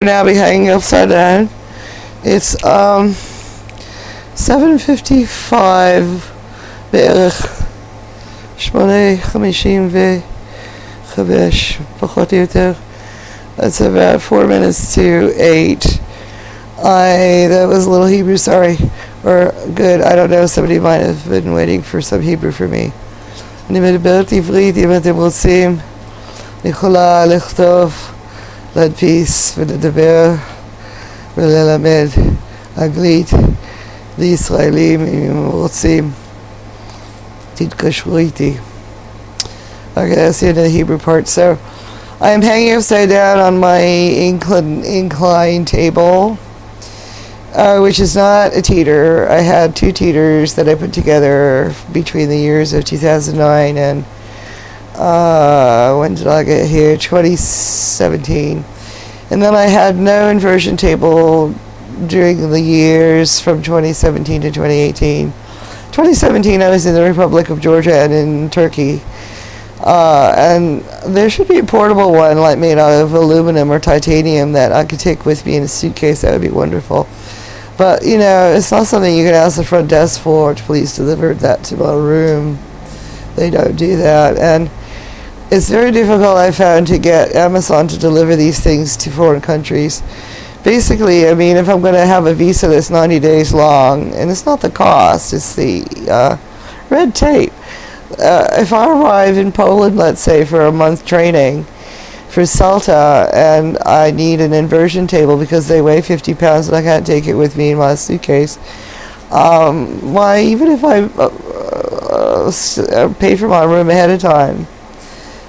Now be hanging upside down. It's 7:55 בערך 8:55 פחות או יותר. That's about 4 minutes to 8. That was a little Hebrew, sorry. Or good, I don't know, somebody might have been waiting for some Hebrew for me. אני מדברת עברית, אם אתם רוצים. אני יכולה לכתוב, להדפיס ולדבר וללמד אנגלית לישראלים, אם הם רוצים. תתקשרו איתי. Okay, that's the end of the Hebrew part. So, I am hanging upside down on my incline table, which is not a teeter. I had 2 teeters that I put together between the years of 2009 and when did I get here? 2017. And then I had no inversion table during the years from 2017 to 2018. 2017 I was in the Republic of Georgia and in Turkey. And there should be a portable one like made out of aluminum or titanium that I could take with me in a suitcase. That would be wonderful. But, you know, it's not something you can ask the front desk for to please deliver that to my room. They don't do that. And it's very difficult, I found, to get Amazon to deliver these things to foreign countries. Basically, I mean, if I'm going to have a visa that's 90 days long, and it's not the cost, it's the red tape. If I arrive in Poland, let's say, for a month training for CELTA, and I need an inversion table because they weigh 50 pounds and I can't take it with me in my suitcase, even if I pay for my room ahead of time,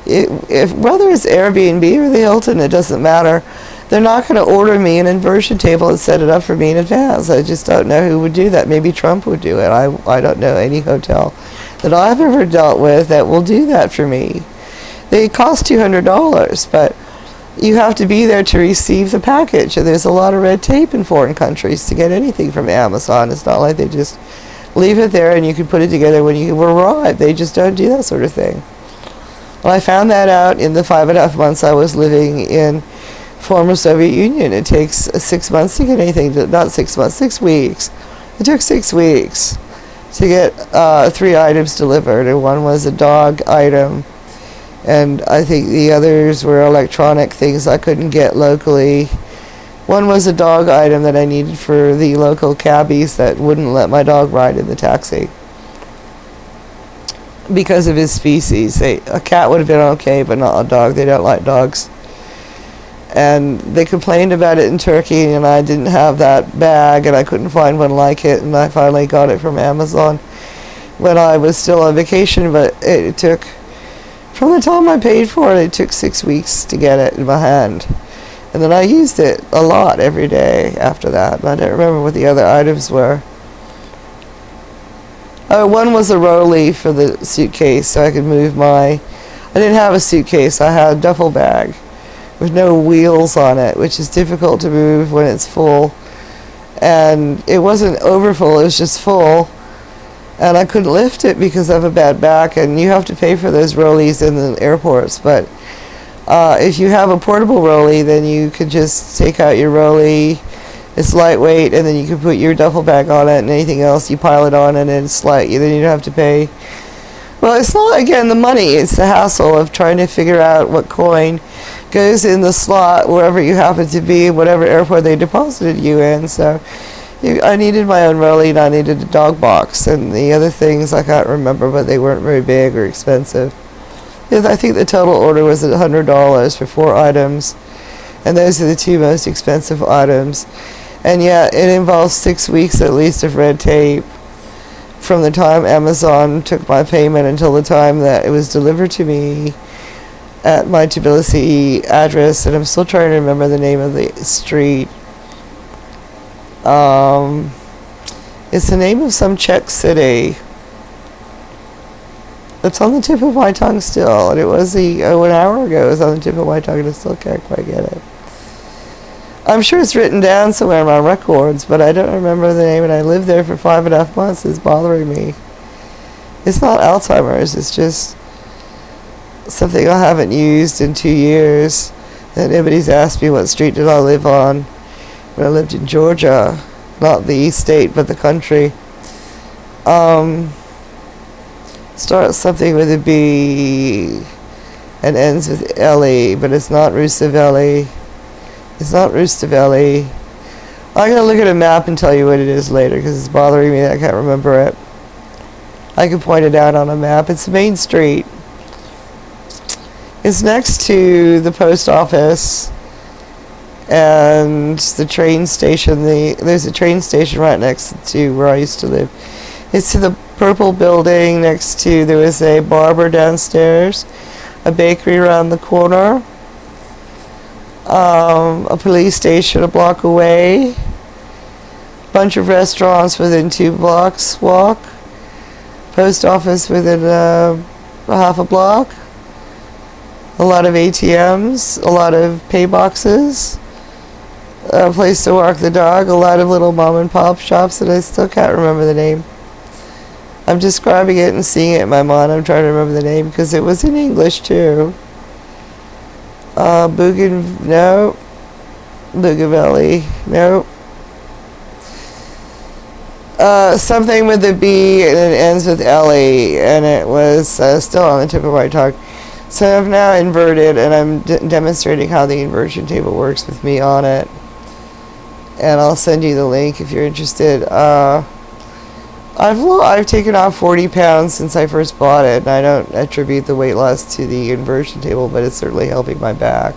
whether it's Airbnb or the Hilton, it doesn't matter. They're not going to order me an inversion table and set it up for me in advance. I just don't know who would do that. Maybe Trump would do it. I don't know any hotel that I've ever dealt with that will do that for me. They cost $200, but you have to be there to receive the package. And there's a lot of red tape in foreign countries to get anything from Amazon. It's not like they just leave it there and you can put it together when you arrive. They just don't do that sort of thing. Well, I found that out in the 5.5 months I was living in former Soviet Union. It takes 6 months to get anything, not 6 months, 6 weeks. It took 6 weeks to get 3 items delivered, and one was a dog item, and I think the others were electronic things I couldn't get locally. One was a dog item that I needed for the local cabbies that wouldn't let my dog ride in the taxi because of his species. A cat would have been okay, but not a dog. They don't like dogs. And they complained about it in Turkey, and I didn't have that bag, and I couldn't find one like it, and I finally got it from Amazon when I was still on vacation, but it took, from the time I paid for it took 6 weeks to get it in my hand. And then I used it a lot every day after that, and I don't remember what the other items were. One was a rollie for the suitcase, so I could move I didn't have a suitcase, I had a duffel bag with no wheels on it, which is difficult to move when it's full. And it wasn't overfull, it was just full. And I couldn't lift it because I have a bad back, and you have to pay for those rollies in the airports. But if you have a portable rollie, then you can just take out your rollie. It's lightweight, and then you can put your duffel bag on it, and anything else you pile it on, and it's light. Then you don't have to pay. Well, it's not, again, the money. It's the hassle of trying to figure out what coin goes in the slot wherever you happen to be, whatever airport they deposited you in. So I needed my own rollie, and I needed a dog box, and the other things I can't remember, but they weren't very big or expensive. I think the total order was $100 for 4 items, and those are the 2 most expensive items. And yet it involves 6 weeks at least of red tape from the time Amazon took my payment until the time that it was delivered to me at my Tbilisi address, and I'm still trying to remember the name of the street. It's the name of some Czech city. It's on the tip of my tongue still, and it was an hour ago. It was on the tip of my tongue, and I still can't quite get it. I'm sure it's written down somewhere in my records, but I don't remember the name, and I lived there for 5.5 months. It's bothering me. It's not Alzheimer's, it's just something I haven't used in 2 years. And everybody's asked me what street did I live on when I lived in Georgia. Not the state, but the country. Starts something with a B and ends with L-E, but it's not Roosevelt. It's not Roosevelt. I'm going to look at a map and tell you what it is later because it's bothering me that I can't remember it. I can point it out on a map. It's Main Street. It's next to the post office and the train station. There's a train station right next to where I used to live. It's to the purple building next to, there was a barber downstairs, a bakery around the corner, a police station a block away, bunch of restaurants within 2 blocks walk, post office within a half a block, a lot of ATMs, a lot of pay boxes, a place to walk the dog, a lot of little mom and pop shops that I still can't remember the name. I'm describing it and seeing it in my mind. I'm trying to remember the name because it was in English too. Bougainville, no. Something with a B and it ends with L-E, and it was still on the tip of my tongue. So I've now inverted, and I'm demonstrating how the inversion table works with me on it. And I'll send you the link if you're interested. I've taken off 40 pounds since I first bought it, and I don't attribute the weight loss to the inversion table, but it's certainly helping my back.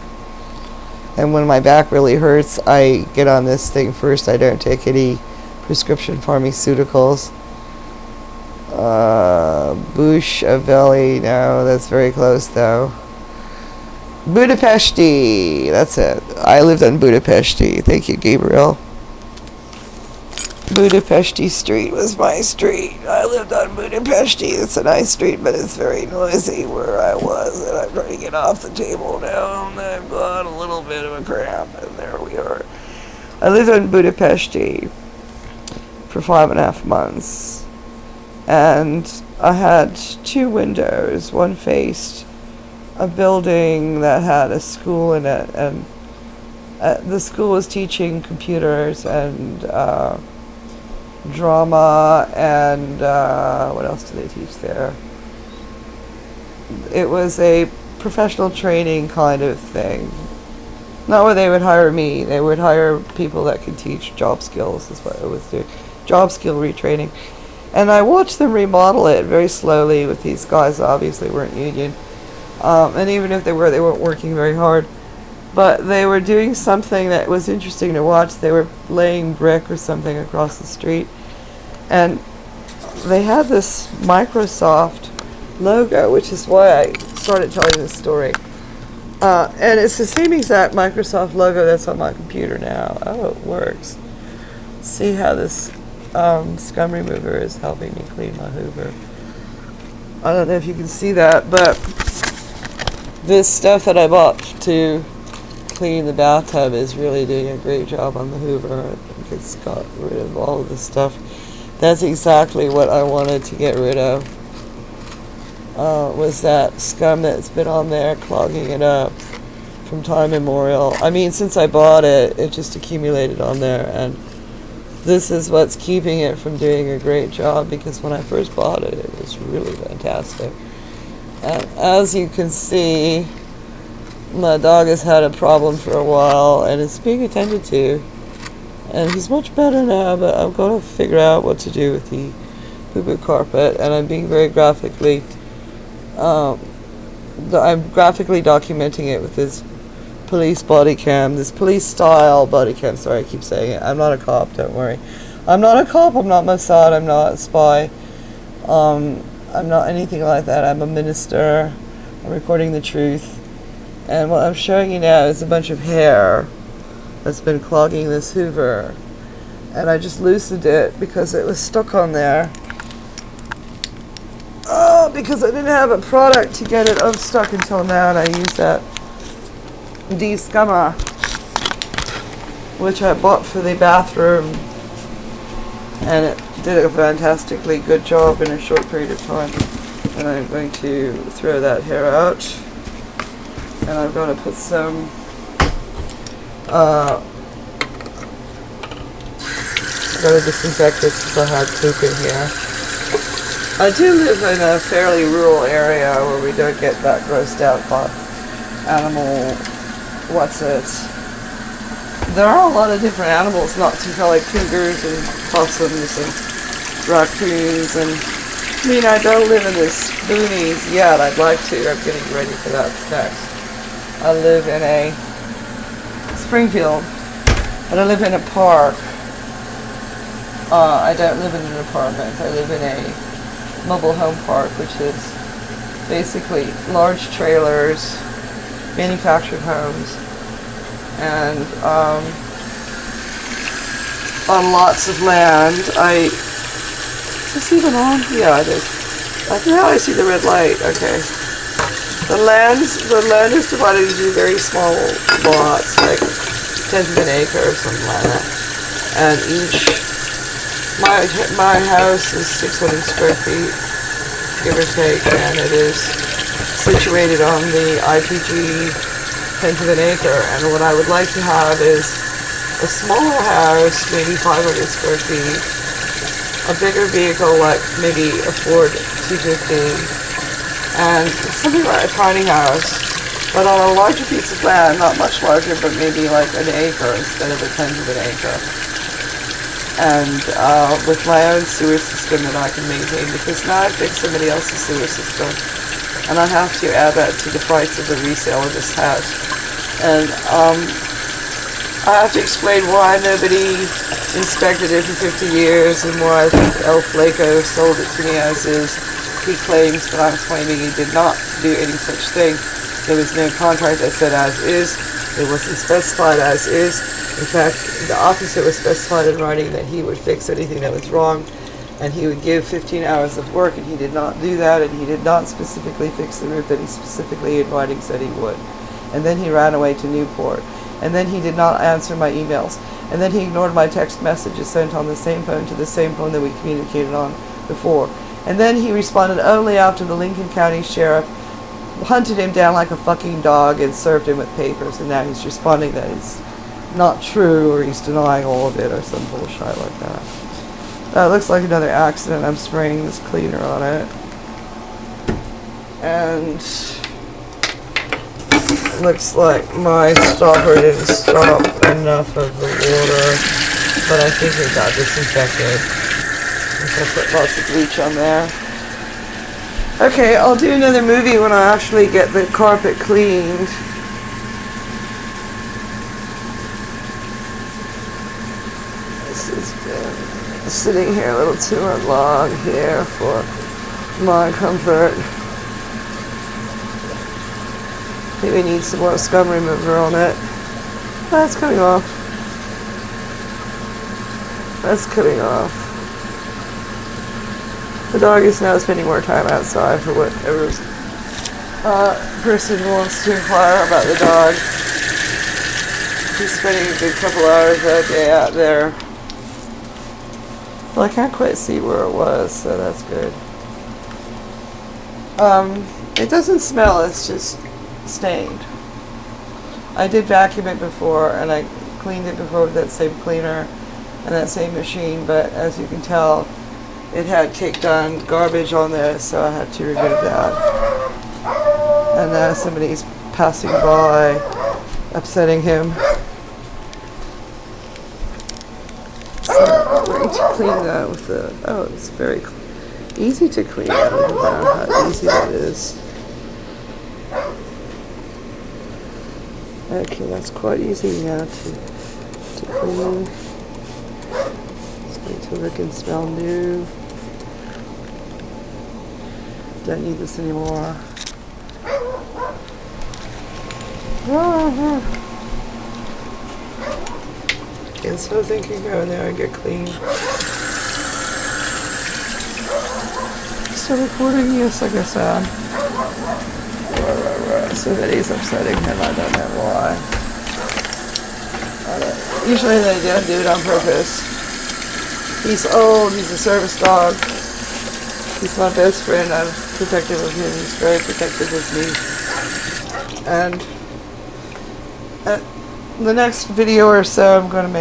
And when my back really hurts, I get on this thing first. I don't take any prescription pharmaceuticals. Bush-Avelli, no, that's very close though. Budapesti, that's it. I lived on Budapesti. Thank you, Gabriel. Budapesti Street was my street. I lived on Budapesti. It's a nice street, but it's very noisy where I was, and I'm trying to get off the table now, and I've got a little bit of a cramp, and there we are. I lived on Budapesti for 5.5 months, and I had 2 windows. One faced a building that had a school in it, and the school was teaching computers and drama and what else do they teach there? It was a professional training kind of thing. Not where they would hire me. They would hire people that could teach job skills, is what it was doing. Job skill retraining. And I watched them remodel it very slowly with these guys that obviously weren't union. And even if they weren't working very hard. But they were doing something that was interesting to watch. They were laying brick or something across the street. And they had this Microsoft logo, which is why I started telling this story. And it's the same exact Microsoft logo that's on my computer now. Oh, it works. See how this scum remover is helping me clean my Hoover. I don't know if you can see that, but this stuff that I bought to clean the bathtub is really doing a great job on the Hoover. I think it's got rid of all of this stuff. That's exactly what I wanted to get rid of. Was that scum that's been on there clogging it up from time immemorial. I mean, since I bought it, it just accumulated on there, and this is what's keeping it from doing a great job, because when I first bought it, it was really fantastic. And as you can see, my dog has had a problem for a while, and it's being attended to. And he's much better now, but I'm going to figure out what to do with the poo-poo carpet, and I'm being very graphically, I'm graphically documenting it with this police body cam, this police style body cam. Sorry, I keep saying it. I'm not a cop, don't worry. I'm not a cop, I'm not Mossad, I'm not a spy. I'm not anything like that. I'm a minister. I'm recording the truth. And what I'm showing you now is a bunch of hair that's been clogging this Hoover. And I just loosened it because it was stuck on there. Oh, because I didn't have a product to get it unstuck until now, and I used that de-scummer, which I bought for the bathroom, and it did a fantastically good job in a short period of time. And I'm going to throw that hair out, and I'm going to put some Gotta disinfect it because I had poop in here. I do live in a fairly rural area where we don't get that grossed out by animal. There are a lot of different animals not too far, like cougars and possums and raccoons, and I mean, I don't live in the boonies yet. I'd like to. I'm getting ready for that next. I live in a Springfield, but I live in a park. I don't live in an apartment. I live in a mobile home park, which is basically large trailers, manufactured homes, and on lots of land. Is this even on? Yeah, it is. Now I see the red light. Okay. The land is divided into very small lots, like 10th of an acre or something like that. And my house is 600 square feet, give or take, and it is situated on the IPG 10th of an acre. And what I would like to have is a smaller house, maybe 500 square feet, a bigger vehicle like maybe a Ford 250, and something like a tiny house, but on a larger piece of land, not much larger, but maybe like an acre instead of a 10th of an acre. And with my own sewer system that I can maintain, because now I've fixed somebody else's sewer system, and I have to add that to the price of the resale of this house. And I have to explain why nobody inspected it for 50 years and why I think El Flaco sold it to me as is. He claims, but I'm claiming he did not do any such thing. There was no contract that said as is. It wasn't specified as is. In fact, the opposite was specified in writing, that he would fix anything that was wrong, and he would give 15 hours of work, and he did not do that, and he did not specifically fix the roof that he specifically in writing said he would. And then he ran away to Newport. And then he did not answer my emails. And then he ignored my text messages sent on the same phone to the same phone that we communicated on before. And then he responded only after the Lincoln County Sheriff hunted him down like a fucking dog and served him with papers. And now he's responding that it's not true, or he's denying all of it, or some bullshit like that. It looks like another accident. I'm spraying this cleaner on it. And it looks like my stopper didn't stop enough of the water, but I think it got disinfected. I put lots of bleach on there. Okay, I'll do another movie when I actually get the carpet cleaned. This has been sitting here a little too long here for my comfort. Maybe we need some more scum remover on it. That's coming off. That's coming off. The dog is now spending more time outside for whatever person wants to inquire about the dog. He's spending a good couple hours a day out there. Well, I can't quite see where it was, so that's good. It doesn't smell, it's just stained. I did vacuum it before, and I cleaned it before with that same cleaner and that same machine, but as you can tell, it had caked on garbage on there, so I had to remove that. And now somebody's passing by, upsetting him. So I'm going to clean that with the, oh, it's very easy to clean. I don't know how easy that is. Okay, that's quite easy now to clean. It's going to look and smell new. Don't need this anymore. And so I think you go in there and get clean. Still recording? Yes, I guess I am. So that he's upsetting him, I don't know why. Usually they don't do it on purpose. He's old, he's a service dog. He's my best friend, I'm protective of him, he's very protective of me. And the next video or so I'm going to make